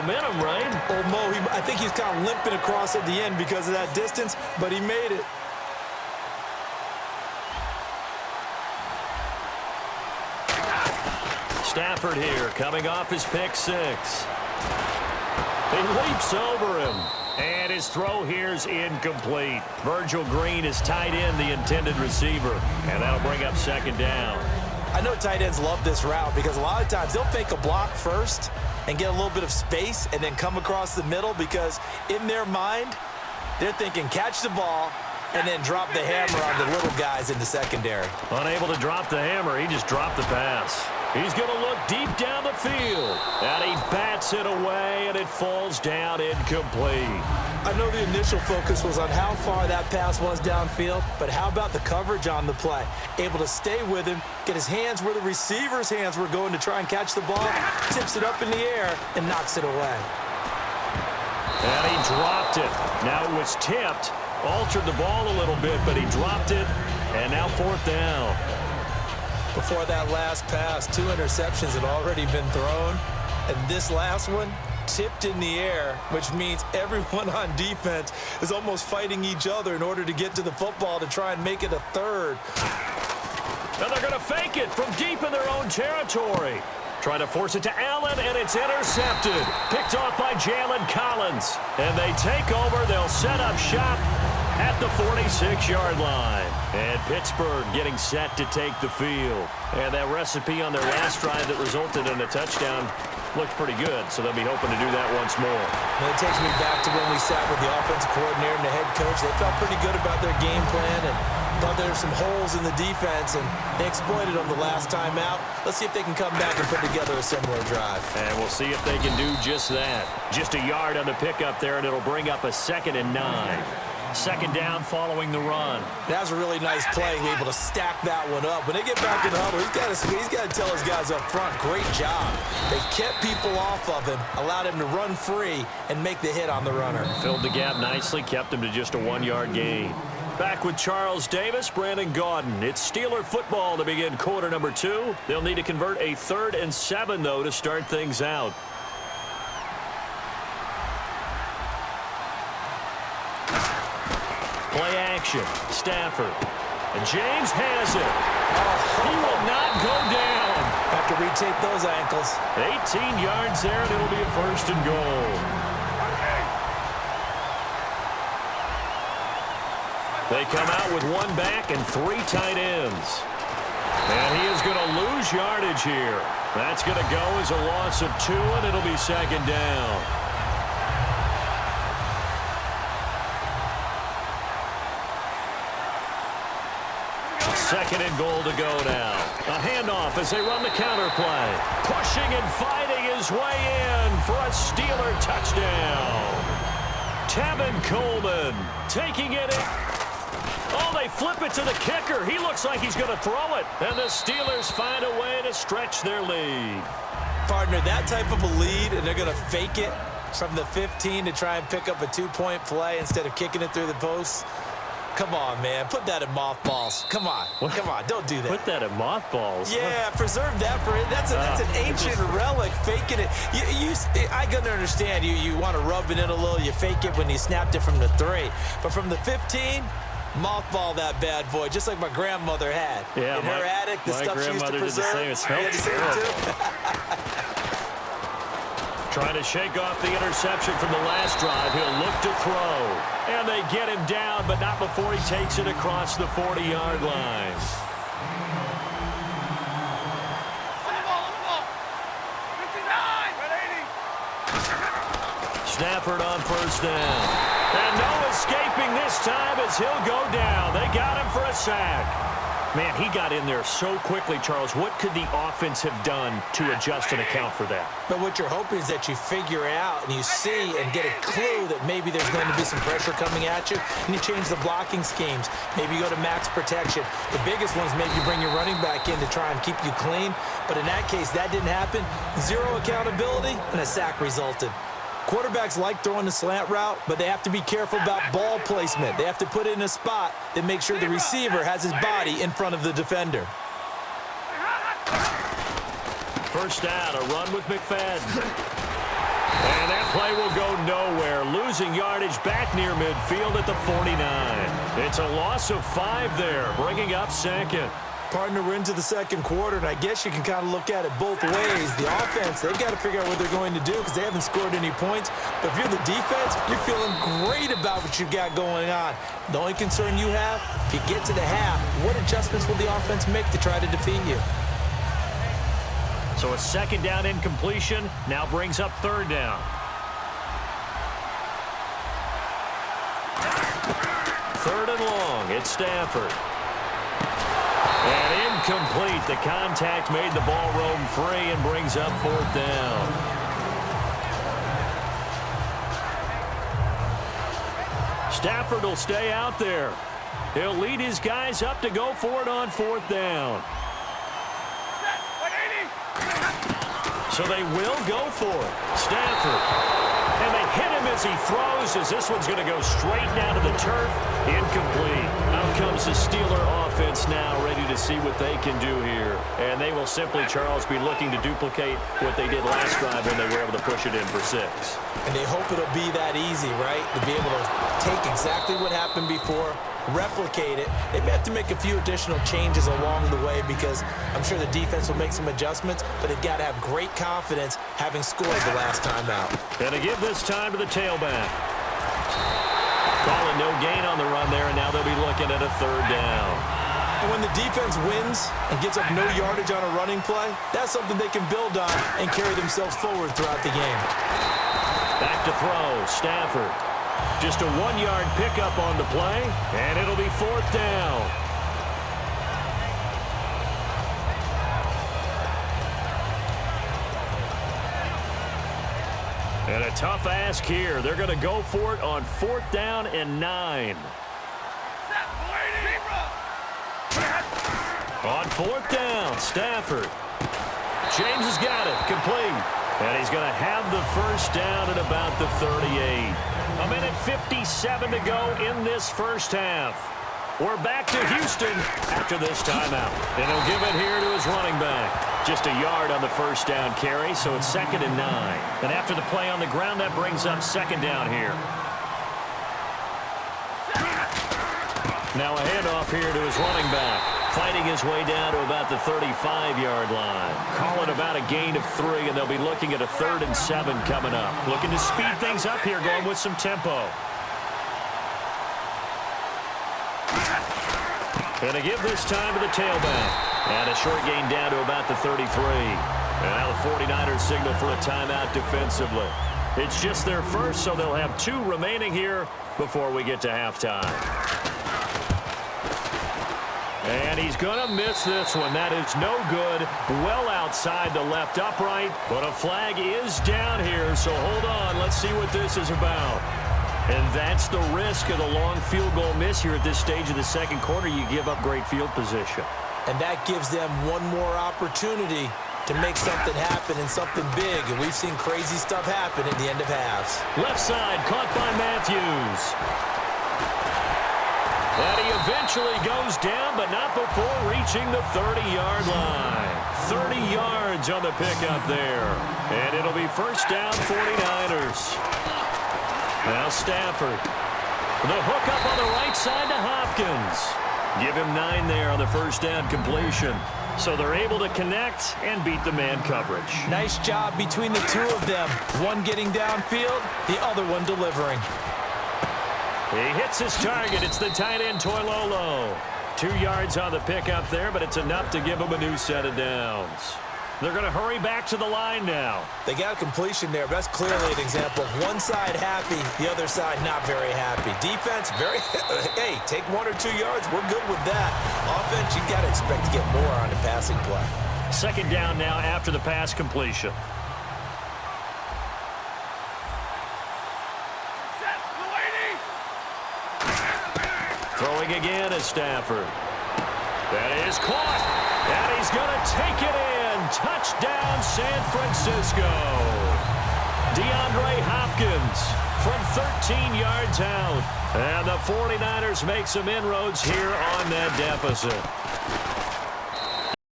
momentum, right? Oh, Mo, I think he's kind of limping across at the end because of that distance, but he made it. Stafford here, coming off his pick six. He leaps over him. And his throw here is incomplete. Virgil Green is tight end, the intended receiver. And that'll bring up second down. I know tight ends love this route because a lot of times they'll fake a block first and get a little bit of space and then come across the middle because in their mind, they're thinking catch the ball and then drop the hammer on the little guys in the secondary. Unable to drop the hammer, he just dropped the pass. He's going to look deep down the field. And he bats it away, and it falls down incomplete. I know the initial focus was on how far that pass was downfield, but how about the coverage on the play? Able to stay with him, get his hands where the receiver's hands were going to try and catch the ball, tips it up in the air, and knocks it away. And he dropped it. Now it was tipped, altered the ball a little bit, but he dropped it, and now fourth down. Before that last pass, 2 interceptions had already been thrown, and this last one tipped in the air, which means everyone on defense is almost fighting each other in order to get to the football to try and make it a third. Now they're going to fake it from deep in their own territory. Trying to force it to Allen, and it's intercepted. Picked off by Jalen Collins. And they take over. They'll set up shop at the 46-yard line. And Pittsburgh getting set to take the field. And that recipe on their last drive that resulted in a touchdown looked pretty good, so they'll be hoping to do that once more. Well, it takes me back to when we sat with the offensive coordinator and the head coach. They felt pretty good about their game plan and thought there were some holes in the defense, and they exploited them the last time out. Let's see if they can come back and put together a similar drive. And we'll see if they can do just that. Just a yard on the pickup there, and it'll bring up a 2nd and 9. Second down following the run. That was a really nice play, able to stack that one up. When they get back in the huddle, he's got to tell his guys up front, great job. They kept people off of him, allowed him to run free, and make the hit on the runner. Filled the gap nicely, kept him to just a 1-yard gain. Back with Charles Davis, Brandon Gaudin. It's Steeler football to begin quarter number 2. They'll need to convert a 3rd and 7, though, to start things out. Play action. Stafford. And James has it. He will not go down. Have to retake those ankles. 18 yards there, and it'll be a 1st and goal. They come out with 1 back and 3 tight ends. And he is going to lose yardage here. That's going to go as a loss of 2, and it'll be 2nd down. Second and goal to go now. A handoff as they run the counter play. Pushing and fighting his way in for a Steeler touchdown. Tevin Coleman taking it in. Oh, they flip it to the kicker. He looks like he's going to throw it. And the Steelers find a way to stretch their lead. Partner, that type of a lead, and they're going to fake it from the 15 to try and pick up a 2-point play instead of kicking it through the posts. Come on, man. Put that in mothballs. Come on. Come on. Don't do that. Put that in mothballs? Yeah, preserve that for it. That's an ancient relic, faking it. I can understand you want to rub it in a little. You fake it when you snapped it from the 3. But from the 15, mothball that bad boy, just like my grandmother had. Yeah, in her attic, the stuff she used to preserve. It smelled terrible. Trying to shake off the interception from the last drive. He'll look to throw. And they get him down, but not before he takes it across the 40-yard line. Stafford on 1st down. And no escaping this time as he'll go down. They got him for a sack. Man, he got in there so quickly, Charles. What could the offense have done to adjust and account for that? But what you're hoping is that you figure out and you see and get a clue that maybe there's going to be some pressure coming at you, and you change the blocking schemes. Maybe you go to max protection. The biggest ones, maybe you bring your running back in to try and keep you clean. But in that case, that didn't happen. 0 accountability, and a sack resulted. Quarterbacks like throwing the slant route, but they have to be careful about ball placement. They have to put it in a spot that makes sure the receiver has his body in front of the defender. First down, a run with McFadden. And play will go nowhere, losing yardage back near midfield at the 49. It's a loss of 5 there, bringing up second. Partner, we're into the second quarter, and I guess you can kind of look at it both ways. The offense, they've got to figure out what they're going to do because they haven't scored any points. But if you're the defense, you're feeling great about what you've got going on. The only concern you have, if you get to the half, what adjustments will the offense make to try to defeat you? So a second down incompletion now brings up third down. Third and long, it's Stafford. And incomplete. The contact made the ball roam free and brings up fourth down. Stafford will stay out there. He'll lead his guys up to go for it on fourth down. So they will go for it. Stafford. And they hit him as he throws, as this one's going to go straight down to the turf. Incomplete. Out comes the Steeler offense now, ready to see what they can do here. And they will simply, Charles, be looking to duplicate what they did last drive when they were able to push it in for 6. And they hope it'll be that easy, right? To be able to take exactly what happened before, replicate it. They may have to make a few additional changes along the way because I'm sure the defense will make some adjustments, but they've got to have great confidence having scored the last time out. And to give this time to the tailback. Calling no gain on the run there, and now they'll be looking at a third down. And when the defense wins and gets up no yardage on a running play, that's something they can build on and carry themselves forward throughout the game. Back to throw, Stafford. Just a 1-yard pickup on the play, and it'll be fourth down. And a tough ask here. They're going to go for it on fourth down and 9. On fourth down, Stafford. James has got it, complete. And he's going to have the first down at about the 38. A minute 57 to go in this first half. We're back to Houston after this timeout. And he'll give it here to his running back. Just a yard on the first down carry, so it's second and 9. And after the play on the ground, that brings up second down here. Now a handoff here to his running back. Fighting his way down to about the 35-yard line. Calling about a gain of 3, and they'll be looking at a 3rd and 7 coming up. Looking to speed things up here, going with some tempo. And to give this time to the tailback. And a short gain down to about the 33. And now the 49ers signal for a timeout defensively. It's just their first, so they'll have 2 remaining here before we get to halftime. And he's going to miss this one. That is no good. Well outside the left upright. But a flag is down here, so hold on. Let's see what this is about. And that's the risk of the long field goal miss here at this stage of the second quarter. You give up great field position. And that gives them one more opportunity to make something happen and something big. And we've seen crazy stuff happen at the end of halves. Left side caught by Matthews. And he eventually goes down, but not before reaching the 30-yard line. 30 yards on the pickup there. And it'll be first down 49ers. Now Stafford. The hook up on the right side to Hopkins. Give him 9 there on the first down completion. So they're able to connect and beat the man coverage. Nice job between the 2 of them. One getting downfield, the other one delivering. He hits his target. It's the tight end, Toilolo. 2 yards on the pickup there, but it's enough to give him a new set of downs. They're going to hurry back to the line now. They got a completion there, but that's clearly an example of one side happy, the other side not very happy. Defense, very, hey, take 1 or 2 yards. We're good with that. Offense, you got to expect to get more on the passing play. Second down now after the pass completion. Throwing again is Stafford. That is caught. And he's going to take it in. Touchdown, San Francisco. DeAndre Hopkins from 13 yards out. And the 49ers make some inroads here on that deficit.